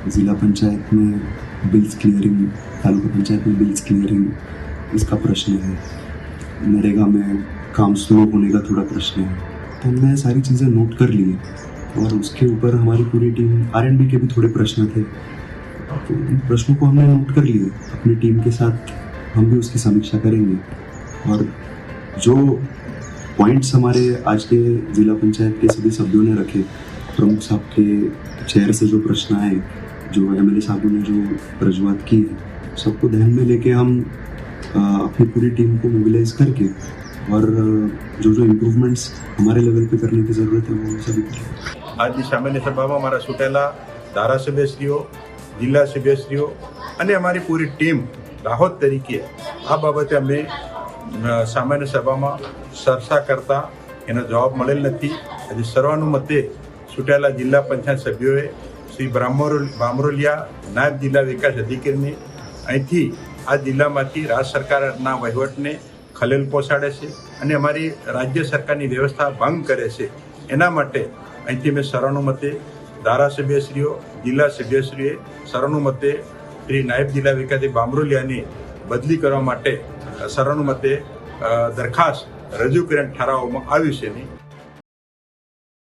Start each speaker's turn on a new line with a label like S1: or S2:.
S1: जिला पंचायत में bills clearing, taluka panchayat में बिल्स क्लियरिंग, इसका प्रश्न है। नरेगा में काम स्लो होने का थोड़ा प्रश्न है। तो हमने सारी चीज़ें नोट कर ली और उसके ऊपर हमारी पूरी टीम R&B के भी थोड़े प्रश्न थे, तो इन प्रश्नों को हमने नोट कर लिए। अपनी टीम के साथ हम भी उसकी समीक्षा करेंगे और जो पॉइंट्स हमारे आज के जिला पंचायत के सभी सभ्यों ने रखे, प्रमुख साहब के चेहरे से जो प्रश्न आए, जो MLA साहबों ने जो रजूआत की है, सबको ध्यान में लेके हम अपनी पूरी टीम को मोबिलाइज करके और जो जो इम्प्रूवमेंट्स हमारे लेवल पे करने की ज़रूरत है वो सभी करेंगे।
S2: આજની સામાન્ય સભામાં મારા ચૂંટાયેલા ધારાસભ્યશ્રીઓ, જિલ્લા સભ્યશ્રીઓ અને અમારી પૂરી ટીમ દાહોદ તરીકે આ બાબતે અમે સામાન્ય સભામાં ચર્ચા કરતા એનો જવાબ મળેલ નથી. આજે સર્વાનુમતે ચૂંટાયેલા જિલ્લા પંચાયત સભ્યોએ શ્રી બામરોલિયા નાયબ જિલ્લા વિકાસ અધિકારીને અહીંથી આ જિલ્લામાંથી રાજ્ય સરકારના વહીવટને ખલેલ પહોંચાડે છે અને અમારી રાજ્ય સરકારની વ્યવસ્થા ભંગ કરે છે. એના માટે અહીંથી મેં સર્વાનુમતે ધારાસભ્યશ્રીઓ, જિલ્લા સભ્યશ્રીએ સર્વાનુમતે શ્રી નાયબ જિલ્લા વિકાસ બામરોલિયાની બદલી કરવા માટે સર્વાનુમતે દરખાસ્ત રજૂ કરીને ઠરાવવામાં આવ્યું છે.